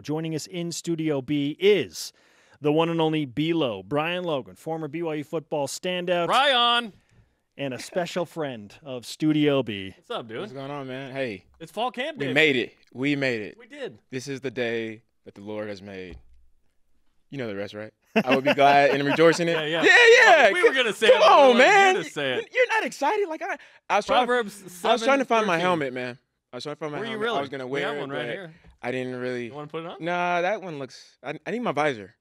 Joining us in Studio B is the one and only B-Lo, Brian Logan, former BYU football standout. Brian! And a special friend of Studio B. What's up, dude? What's going on, man? Hey. It's fall camp day. We made it. We made it. We did. This is the day that the Lord has made. You know the rest, right? I would be glad and rejoicing in it. Yeah. Yeah. We were going to say Come it. on, man. You to say it. You're not excited? Like I was trying to find my helmet, man. I was trying to find my helmet. Were you really? I was going to wear we have one right here. I didn't really. You want to put it on? Nah, that one looks. I need my visor.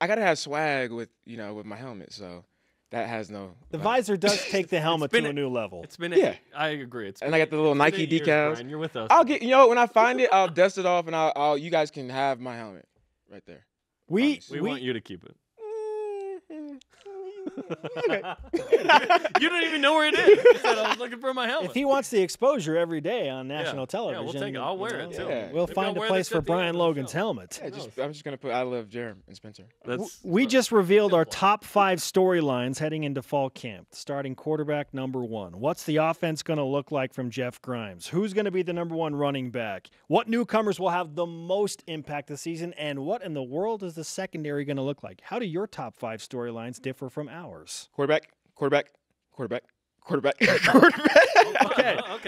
I got to have swag with my helmet, so. That has no. The visor does take the helmet to a new level. It's been. Yeah. I agree. And I got the little Nike decals. Brian, you're with us. I'll get. When I find it, I'll dust it off, and I'll. You guys can have my helmet, right there. We want you to keep it. Okay. You don't even know where it is. You said I was looking for my helmet. If he wants the exposure every day on national television, we'll take it. I'll wear it too. Yeah. We'll find a place for Brian Logan's helmet. Yeah, I'm just gonna put I love Jerem and Spencer. We just revealed our top 5 storylines heading into fall camp. Starting quarterback number 1. What's the offense going to look like from Jeff Grimes? Who's going to be the number 1 running back? What newcomers will have the most impact this season? And what in the world is the secondary going to look like? How do your top 5 storylines differ from ours? Quarterback. Okay.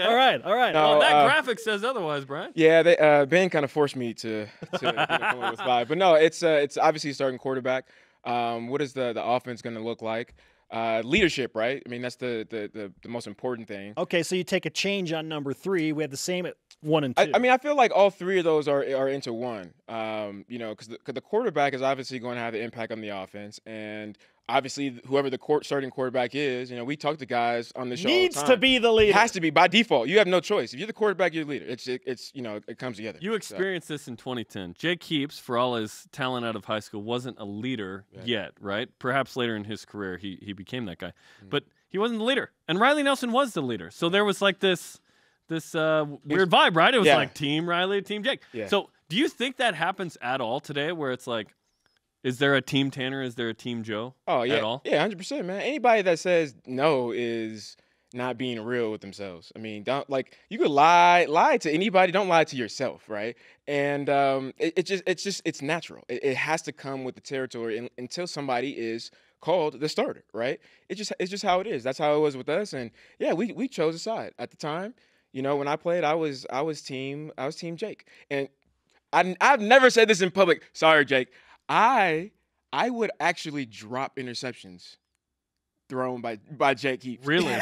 All right. No, that graphic says otherwise, Brian. Yeah, Ben kind of forced me to come up with 5, but no, it's obviously starting quarterback. What is the offense going to look like? Leadership, right? I mean, that's the most important thing. Okay, so you take a change on number 3. We had the same at 1 and 2. I mean, I feel like all 3 of those are into one. Because the quarterback is obviously going to have an impact on the offense, and obviously whoever the starting quarterback is, we talk to guys on the show. Needs all the time. to be the leader. It has to be by default. You have no choice. If you're the quarterback, you're the leader. It's it comes together. You experienced this in 2010. Jake Heaps, for all his talent out of high school, wasn't a leader yet, right? Perhaps later in his career he became that guy, but he wasn't the leader. And Riley Nelson was the leader. So there was like this weird vibe, right? It was like Team Riley, Team Jake. Yeah. So do you think that happens at all today, where it's like, is there a Team Tanner? Is there a Team Joe? Oh, yeah. At all? Yeah, 100%, man. Anybody that says no is not being real with themselves. I mean, you could lie to anybody. Don't lie to yourself, right? And it's natural. It has to come with the territory until somebody is called the starter, right? It's just how it is. That's how it was with us. And yeah, we chose a side at the time. When I played, I was team Jake. And I've never said this in public. Sorry, Jake. I would actually drop interceptions thrown by Jake Heaps. Really?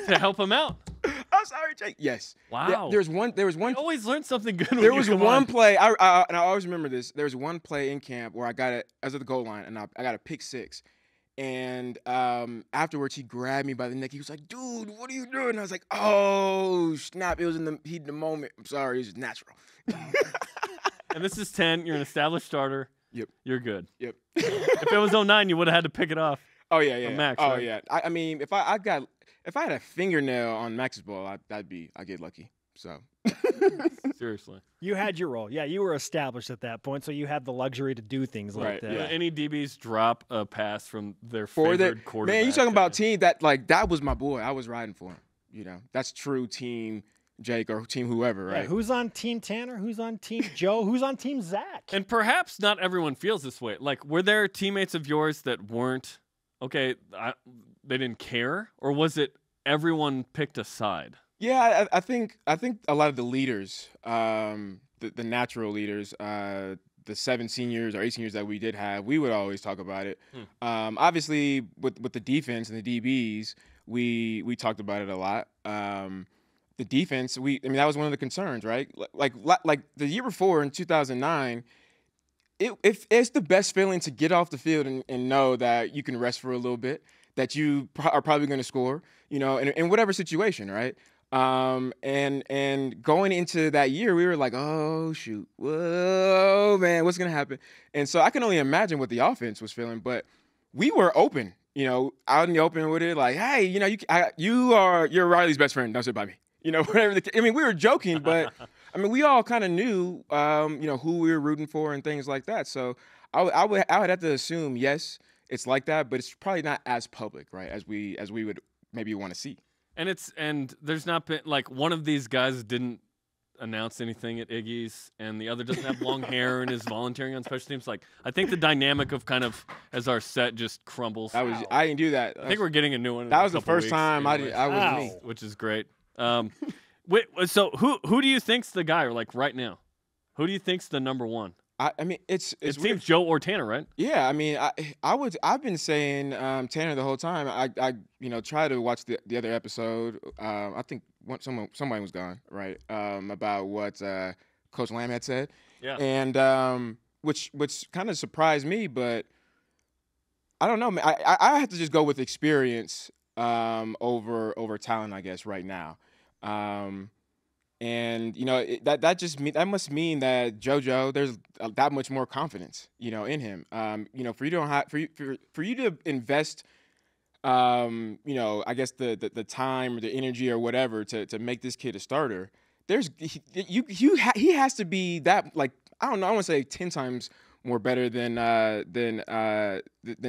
To help him out? I'm sorry, Jake. Yes. Wow. Yeah, there was one. You always learn something good. There was one play. And I always remember this. There was one play in camp where I got it as at the goal line, and I got a pick 6. And afterwards, he grabbed me by the neck. He was like, "Dude, what are you doing?" And I was like, "Oh snap! It was in the heat of the moment. I'm sorry. It was just natural." And this is 10. You're an established starter. Yep. You're good. Yep. If it was 09, you would have had to pick it off. Oh yeah. Max, oh right? yeah. I mean, if I had a fingernail on Max's ball, I'd get lucky. So. Seriously. You had your role. Yeah, you were established at that point, so you had the luxury to do things like that. Yeah. Any DBs drop a pass from their favorite quarterback? Man, you talking about team that was my boy. I was riding for him. That's true team Jake or team whoever, right? Yeah, who's on Team Tanner? Who's on Team Joe? Who's on Team Zach? And perhaps not everyone feels this way. Like, were there teammates of yours that weren't, they didn't care? Or was it everyone picked a side? Yeah, I think a lot of the leaders, the natural leaders, the 7 seniors or 8 seniors that we did have, we would always talk about it. Obviously, with the defense and the DBs, we talked about it a lot. The defense, that was one of the concerns, right? Like the year before in 2009, it's the best feeling to get off the field and know that you can rest for a little bit, that you are probably going to score, in whatever situation, right? And going into that year, we were like, oh shoot, whoa man, what's gonna happen? And so I can only imagine what the offense was feeling, but we were open, out in the open with it, like, hey, you're Riley's best friend, don't sit by me. Whatever. We were joking, but we all kind of knew, who we were rooting for and things like that. So I would have to assume, yes, it's like that, but it's probably not as public, right, as we would maybe want to see. And there's not been, like, one of these guys didn't announce anything at Iggy's, and the other doesn't have long hair and is volunteering on special teams. Like, I think the dynamic of kind of as our set just crumbles. I didn't do that. I think we're getting a new one. That was the first time I was me, which is great. Wait, so who do you think's the guy, or like right now? Who do you think's the number one? I mean, it seems Joe or Tanner, right? Yeah, I mean, I've been saying Tanner the whole time. I try to watch the other episode. I think somebody was gone, right? About what Coach Lamb had said. Yeah. And which kind of surprised me, but I don't know. I have to just go with experience over talent, I guess, right now. And that must mean that JoJo, there's that much more confidence, in him. For you to invest, I guess the time or the energy or whatever to make this kid a starter. He has to be that, like, I don't know, I want to say 10 times more better than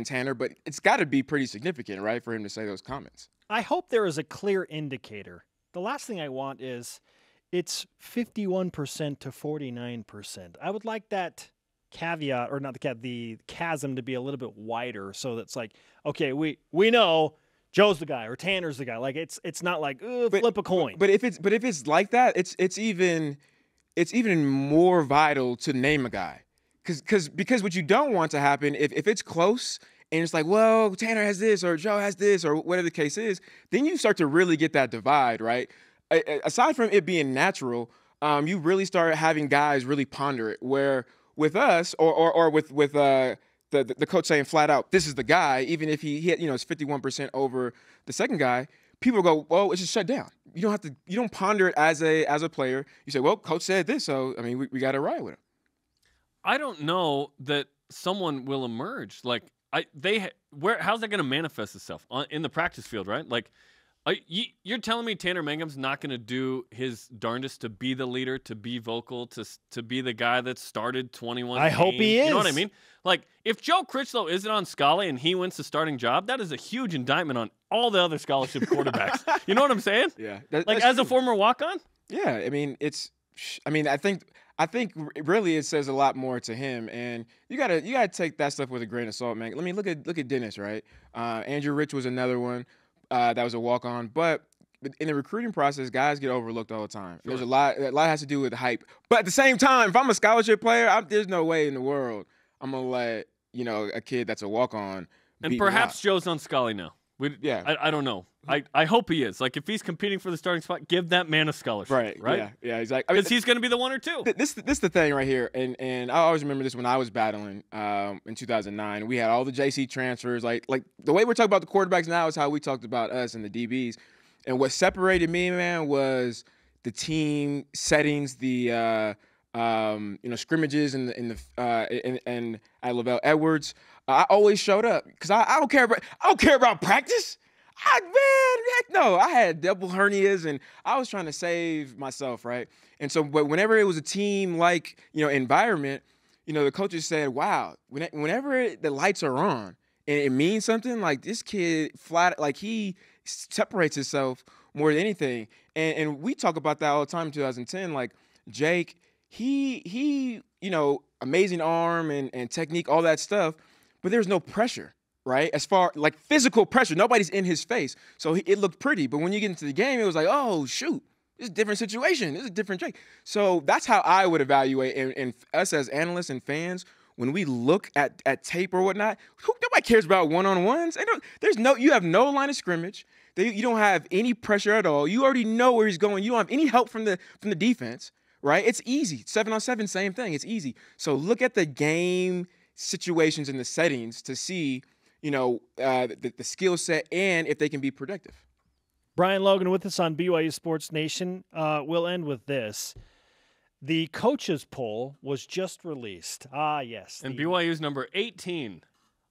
Tanner, but it's got to be pretty significant, right, for him to say those comments. I hope there is a clear indicator. The last thing I want is it's 51% to 49%. I would like that caveat, or not the chasm to be a little bit wider, so that's like, okay, we know Joe's the guy or Tanner's the guy. Like it's not like flip a coin. But if it's like that, it's even more vital to name a guy, because what you don't want to happen if it's close and it's like, well, Tanner has this or Joe has this or whatever the case is, then you start to really get that divide, right? Aside from it being natural, you really start having guys really ponder it. Where with us, or with the coach saying flat out, this is the guy, even if he hit, is 51% over the second guy, people go, well, it's just shut down. You don't ponder it as a player. You say, well, coach said this, so I mean, we got to ride with him. I don't know that someone will emerge. Like how's that going to manifest itself in the practice field, right? Like. You're telling me Tanner Mangum's not going to do his darndest to be the leader, to be vocal, to be the guy that started 21 I hope he is. You know what I mean? Like, if Joe Critchlow isn't on Scully and he wins the starting job, that is a huge indictment on all the other scholarship quarterbacks. You know what I'm saying? Yeah. As a former walk-on? Yeah. I mean, I think really it says a lot more to him, and you gotta take that stuff with a grain of salt, man. I mean, look at Dennis, right? Andrew Rich was another one. That was a walk-on, but in the recruiting process, guys get overlooked all the time. Sure. There's a lot has to do with hype. But at the same time, if I'm a scholarship player, there's no way in the world I'm gonna let a kid that's a walk-on. And perhaps Joe's on Scully now. I don't know. I hope he is. Like, if he's competing for the starting spot, give that man a scholarship. Right? Yeah, exactly. Because he's going to be the one or two. This is the thing right here, and I always remember this when I was battling in 2009. We had all the JC transfers. Like the way we're talking about the quarterbacks now is how we talked about us and the DBs. And what separated me, man, was the team settings, the scrimmages and at Lavelle Edwards. I always showed up because I don't care about practice. Heck no. I had double hernias and I was trying to save myself, right? And so, but whenever it was a team like environment, the coaches said, "Wow, whenever the lights are on and it means something, like this kid he separates himself more than anything." And we talk about that all the time in 2010. Like Jake, he amazing arm and technique, all that stuff, but there's no pressure. Right? As far like physical pressure, nobody's in his face. So it looked pretty. But when you get into the game, it was like, oh, shoot, it's a different situation. It's a different Jake. So that's how I would evaluate. And us as analysts and fans, when we look at tape or whatnot, nobody cares about one-on-ones. You have no line of scrimmage. You don't have any pressure at all. You already know where he's going. You don't have any help from the defense, right? It's easy. 7-on-7, same thing. It's easy. So look at the game situations and the settings to see the skill set and if they can be predictive. Brian Logan with us on BYU Sports Nation. We'll end with this. The coaches poll was just released. Yes. And BYU's number 18.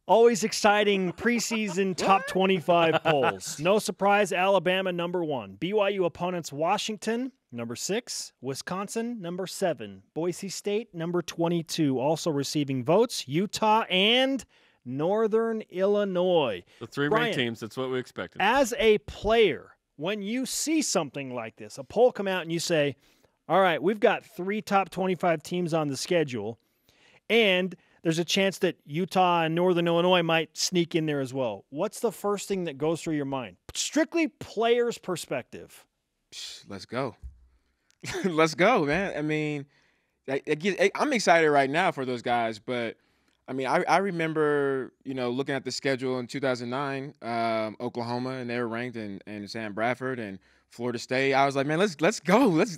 Always exciting preseason top 25 polls. No surprise, Alabama number 1. BYU opponents Washington, number 6. Wisconsin, number 7. Boise State, number 22. Also receiving votes, Utah and Northern Illinois. The 3 ranked teams, that's what we expected. As a player, when you see something like this, a poll come out and you say, All right, we've got 3 top 25 teams on the schedule, and there's a chance that Utah and Northern Illinois might sneak in there as well. What's the first thing that goes through your mind? Strictly players' perspective. Let's go. Let's go, man. I mean, I'm excited right now for those guys, but I mean, I remember, looking at the schedule in 2009, Oklahoma, and they were ranked, and Sam Bradford and Florida State. I was like, man, let's go, let's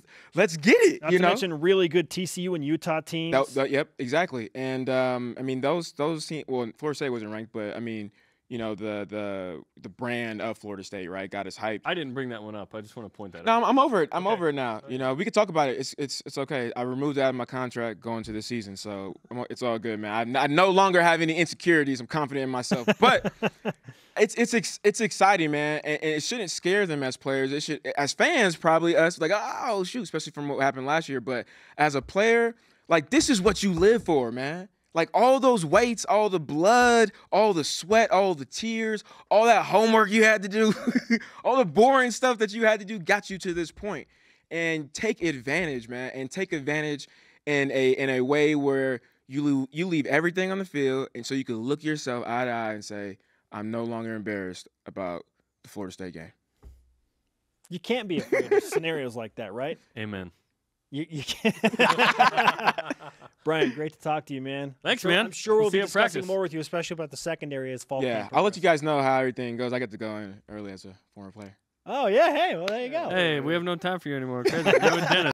get it. Not to mention really good TCU and Utah teams. Yep, exactly. And I mean, those teams. Well, Florida State wasn't ranked, but I mean, the brand of Florida State, right, got us hyped. I didn't bring that one up. I just want to point that No, out. I'm over it. I'm over it now. We could talk about it. It's okay. I removed that out of my contract going to this season, so it's all good, man. I no longer have any insecurities. I'm confident in myself. But it's exciting, man, and it shouldn't scare them as players. It should, as fans, probably us, like, oh shoot, especially from what happened last year. But as a player, like, this is what you live for, man. Like, all those weights, all the blood, all the sweat, all the tears, all that homework you had to do, all the boring stuff that you had to do got you to this point. And take advantage, man, and take advantage in a way where you leave everything on the field, and so you can look yourself eye to eye and say, I'm no longer embarrassed about the Florida State game. You can't be afraid of scenarios like that, right? Amen. You can't. Brian, great to talk to you, man. Thanks, man. I'm sure we'll See be you at discussing practice. more with you, especially about the secondary as fall. Yeah, camp I'll let you progresses. guys know how everything goes. I get to go in early as a former player. Oh yeah, hey, well there you go. Hey, we have no time for you anymore. Crazy. You're with Dennis.